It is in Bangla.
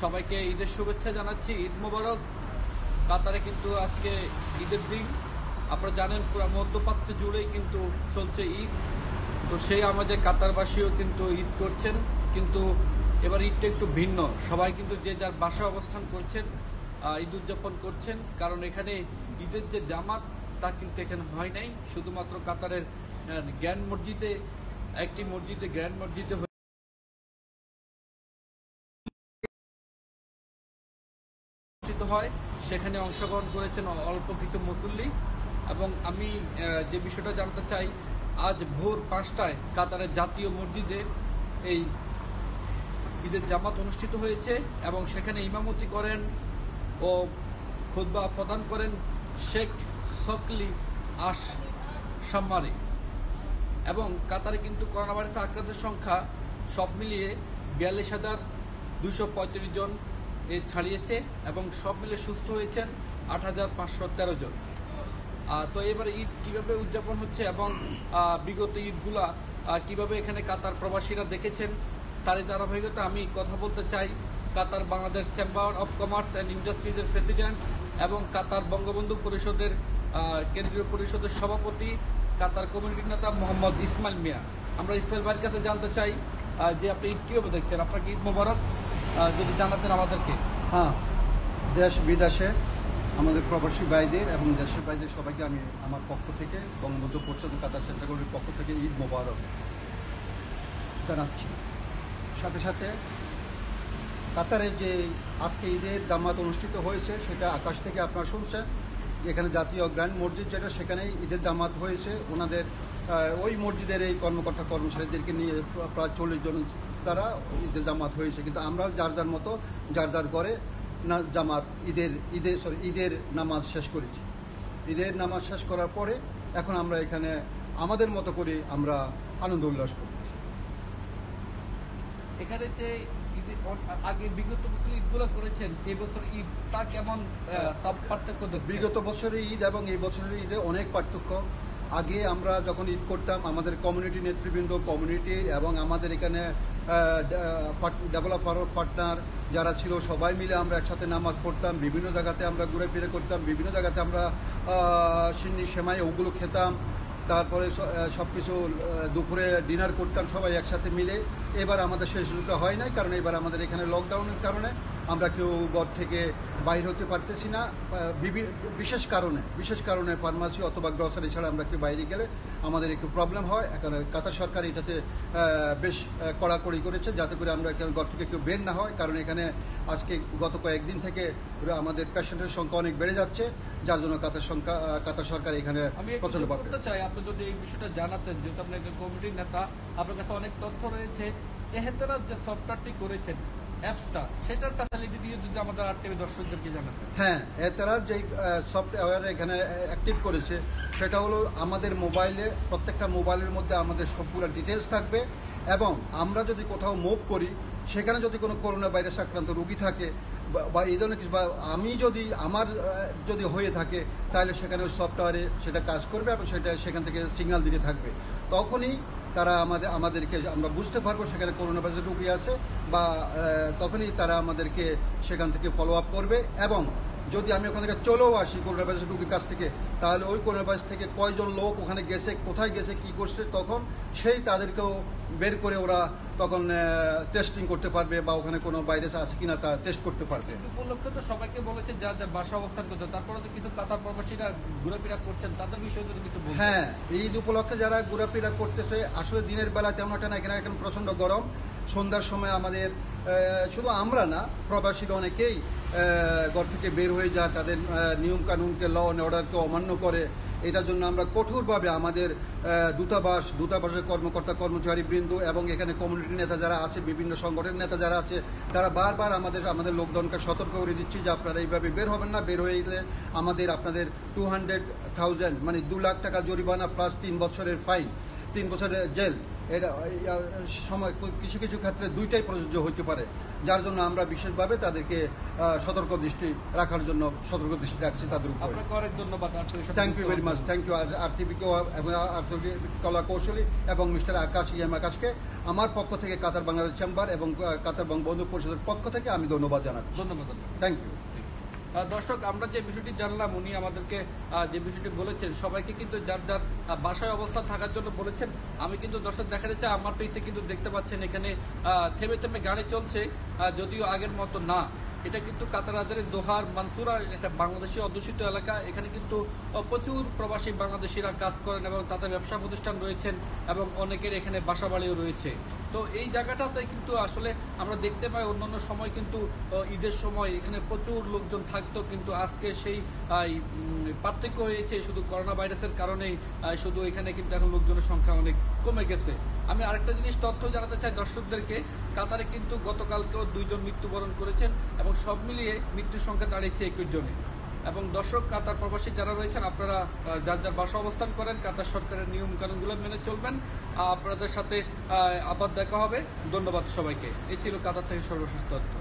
সবাইকে ঈদের শুভেচ্ছা জানাচ্ছি। ঈদ মোবারক। কাতারে কিন্তু আজকে ঈদের দিন। আপনারা জানেন পুরো মধ্যপ্রাচ্য জুড়েই কিন্তু চলছে ঈদ। তো সেই আমাদের কাতারবাসীও কিন্তু ঈদ করছেন, কিন্তু এবার ঈদটা একটু ভিন্ন। সবাই কিন্তু যে যার বাসায় অবস্থান করছেন, ঈদ উদযাপন করছেন। কারণ এখানে ঈদের যে জামাত তা কিন্তু এখানে হয় নাই। শুধুমাত্র কাতারের গ্র্যান্ড মসজিদে, একটি মসজিদে গ্র্যান্ড মসজিদে হয়, সেখানে অংশগ্রহণ করেছেন অল্প কিছু মুসল্লি। এবং আমি যে বিষয়টা জানতে চাই, আজ ভোর 5টায় কাতারের জাতীয় মসজিদে এই ঈদের জামাত অনুষ্ঠিত হয়েছে এবং সেখানে ইমামতি করেন ও খুতবা প্রদান করেন শেখ সকলি আশ সাম্মারি। এবং কাতারে কিন্তু করোনা ভাইরাসে আক্রান্তের সংখ্যা সব মিলিয়ে 42,235 জন ছাড়িয়েছে এবং সব মিলে সুস্থ হয়েছেন 8,513 জন। তো এবার ঈদ কিভাবে উদযাপন হচ্ছে এবং বিগত ঈদগুলা কিভাবে এখানে কাতার প্রবাসীরা দেখেছেন, তারই ধারাবাহিকতা আমি কথা বলতে চাই Qatar Bangladesh chamber of commerce and ইন্ডাস্ট্রিজের প্রেসিডেন্ট এবং কাতার বঙ্গবন্ধু পরিষদের কেন্দ্রীয় পরিষদের সভাপতি, কাতার কমিউনিটির নেতা মোহাম্মদ ইসমাইল মিয়া। আমরা ইসমাইল ভাইয়ের কাছে জানতে চাই যে আপনি ঈদ কীভাবে দেখছেন। আপনাকে ঈদ মোবারক যদি জানাতেন আমাদেরকে। হ্যাঁ, দেশ বিদেশে আমাদের প্রবাসী ভাইদের এবং দেশের ভাইদের সবাইকে আমি আমার পক্ষ থেকে বঙ্গবন্ধু পরিষদ কাতার সেন্ট্রাল কমিটির পক্ষ থেকে ঈদ মোবারক জানাচ্ছি। সাথে সাথে কাতারে যে আজকে ঈদের জামাত অনুষ্ঠিত হয়েছে সেটা আকাশ থেকে আপনারা শুনছেন। এখানে জাতীয় গ্র্যান্ড মসজিদ যেটা, সেখানেই ঈদের জামাত হয়েছে। ওনাদের ওই মসজিদের এই কর্মকর্তা কর্মচারীদেরকে নিয়ে প্রায় 40 জন দ্বারা ঈদের জামাত হয়েছে। কিন্তু আমরা যার যার মতো যার যার ঘরে না জামাত ঈদের নামাজ শেষ করেছি। ঈদের নামাজ শেষ করার পরে এখন আমরা এখানে আমাদের মতো করে আমরা আনন্দ উল্লাস করতেছি। এখানে যে আগে বিগত বছর ঈদগুলো করেছেন, এই বছর ঈদ তা কেমন পার্থক্য? বিগত বছরের ঈদ এবং এই বছরের ঈদে অনেক পার্থক্য। আগে আমরা যখন ঈদ করতাম, আমাদের কমিউনিটি নেতৃবৃন্দ, কমিউনিটির এবং আমাদের এখানে ডেভেলপার পার্টনার যারা ছিল সবাই মিলে আমরা একসাথে নামাজ পড়তাম। বিভিন্ন জায়গাতে আমরা ঘুরে ফিরে করতাম, বিভিন্ন জায়গাতে আমরা সিন্নি সেমাই ওগুলো খেতাম। তারপরে সব কিছু দুপুরে ডিনার করতাম সবাই একসাথে মিলে। এবার আমাদের সেই সুযোগটা হয় নাই, কারণ এবার আমাদের এখানে লকডাউনের কারণে আমরা কেউ ঘর থেকে বাইর হতে পারতেছি না। বিশেষ কারণে ফার্মাসি অথবা গ্রসারি ছাড়া আমরা কেউ বাইরে গেলে আমাদের একটু প্রবলেম হয়। এখানে কাতার সরকার এটাতে বেশ কড়াকড়ি করেছে যাতে করে আমরা এখানে ঘর থেকে কেউ বের না হয়। কারণ এখানে আজকে গত কয়েকদিন থেকে আমাদের পেশেন্টের সংখ্যা অনেক বেড়ে যাচ্ছে, যার জন্য কাতার সরকার এখানে প্রচন্ড করতে চাই। আপনি যদি এই বিষয়টা জানাতেন, যেহেতু আপনি একজন কমিটির নেতা, আপনার কাছে অনেক তথ্য রয়েছে। এহতেরাজ যে সফটওয়্যারটি করেছেন, অ্যাপসটা, সেটার ফ্যাসিলিটি দিয়ে যদি আমাদের আরটিভি দর্শকদেরকে জানাতেন। হ্যাঁ, এহতেরাজ যে সফটওয়্যার এখানে অ্যাক্টিভ করেছে সেটা হলো আমাদের মোবাইলে, প্রত্যেকটা মোবাইলের মধ্যে আমাদের সবগুলো ডিটেলস থাকবে এবং আমরা যদি কোথাও মুভ করি, সেখানে যদি কোনো করোনা ভাইরাস আক্রান্ত রোগী থাকে বা এই ধরনের কিছু, বা আমি যদি আমার যদি হয়ে থাকে, তাহলে সেখানে ওই সফটওয়্যারে সেটা কাজ করবে এবং সেটা সেখান থেকে সিগন্যাল দিতে থাকবে। তখনই তারা আমাদেরকে আমরা বুঝতে পারবো সেখানে করোনা ভাইরাসের রোগী আছে, বা তখনই তারা আমাদেরকে সেখান থেকে ফলো আপ করবে। এবং যদি আমি ওখান থেকে চলেও আসি করোনা ভাইরাসের রোগীর কাছ থেকে, তাহলে ওই করোনা ভাইরাস থেকে কয়জন লোক ওখানে গেছে, কোথায় গেছে, কি করছে, তখন সেই তাদেরকেও বের করে ওরা তখন টেস্টিং করতে পারবে বা ওখানে কোনো ভাইরাস আছে কিনা তা টেস্ট করতে পারবে। উপলক্ষে তো সবাইকে বলেছে যা যা বাসা অবস্থান করছে, তারপরে তো কিছু কাতার প্রবাসীরা ঘোরাফেরা করছেন, তাদের বিষয়ে যদি কিছু বলতেন। হ্যাঁ, ঈদ উপলক্ষে যারা ঘোরাফেরা করতেছে, আসলে দিনের বেলা তেমন একটা না, এখানে এখন প্রচণ্ড গরম। সন্ধ্যার সময় আমাদের শুধু আমরা না, প্রবাসীরা অনেকেই ঘর থেকে বের হয়ে যায়, তাদের নিয়মকানুনকে, ল অ্যান্ড অর্ডারকে অমান্য করে। এটার জন্য আমরা কঠোরভাবে আমাদের দূতাবাসের কর্মকর্তা কর্মচারীবৃন্দ এবং এখানে কমিউনিটি নেতা যারা আছে, বিভিন্ন সংগঠনের নেতা যারা আছে, তারা বারবার আমাদের লোকজনকে সতর্ক করে দিচ্ছি যে আপনারা এইভাবে বের হবেন না। বের হয়ে গেলে আপনাদের 200,000 মানে 2 লাখ টাকা জরিমানা প্লাস 3 বছরের ফাইন, 3 বছরের জেল এটা সময় কিছু কিছু ক্ষেত্রে দুইটাই প্রযোজ্য হতে পারে, যার জন্য আমরা বিশেষভাবে তাদেরকে সতর্ক দৃষ্টি রাখার জন্য সতর্ক দৃষ্টি রাখছি তাদের উপর। আপনাকে অনেক ধন্যবাদ। Thank you very much, thank you আর্থিক এবং আর্থিক কলা কৌশলী এবং মিস্টার আকাশ আকাশকে আমার পক্ষ থেকে কাতার বাংলাদেশ চেম্বার এবং কাতার বঙ্গবন্ধু পরিষদের পক্ষ থেকে আমি ধন্যবাদ জানাচ্ছি। ধন্যবাদ। Thank you. দর্শক, আমরা যে বিষয়টি জানলাম, উনি আমাদেরকে যে বিষয়টি বলেছেন, সবাইকে কিন্তু যার যার বাসায় অবস্থান থাকার জন্য বলেছেন। আমি কিন্তু দর্শক দেখা যাচ্ছে আমার পেজে কিন্তু দেখতে পাচ্ছেন এখানে থেমে থেমে গাড়ি চলছে, যদিও আগের মতো না। এটা কিন্তু কাতার আজারের দোহার মানসুরা একটা বাংলাদেশি অধ্যুষিত এলাকা। এখানে কিন্তু প্রচুর প্রবাসী বাংলাদেশিরা কাজ করেন এবং তাদের ব্যবসা প্রতিষ্ঠান রয়েছেন এবং অনেকের এখানে বাসা বাড়িও রয়েছে। তো এই জায়গাটাতে কিন্তু আসলে আমরা দেখতে পাই অন্যান্য সময় কিন্তু ঈদের সময় এখানে প্রচুর লোকজন থাকতো, কিন্তু আজকে সেই পার্থক্য হয়েছে শুধু করোনা ভাইরাসের কারণেই। শুধু এখানে কিন্তু এখন লোকজনের সংখ্যা অনেক কমে গেছে। আমি আরেকটা জিনিস তথ্য জানাতে চাই দর্শকদেরকে, কাতারে কিন্তু গতকালকেও 2 জন মৃত্যুবরণ করেছেন এবং সব মিলিয়ে মৃত্যুর সংখ্যা দাঁড়িয়েছে 21 জনে। এবং দর্শক, কাতার প্রবাসী যারা রয়েছেন, আপনারা যার যার বাসা অবস্থান করেন, কাতার সরকারের নিয়ম কানুনগুলো মেনে চলবেন। আপনাদের সাথে আবার দেখা হবে। ধন্যবাদ সবাইকে। এই ছিল কাতার থেকে সর্বশেষ তথ্য।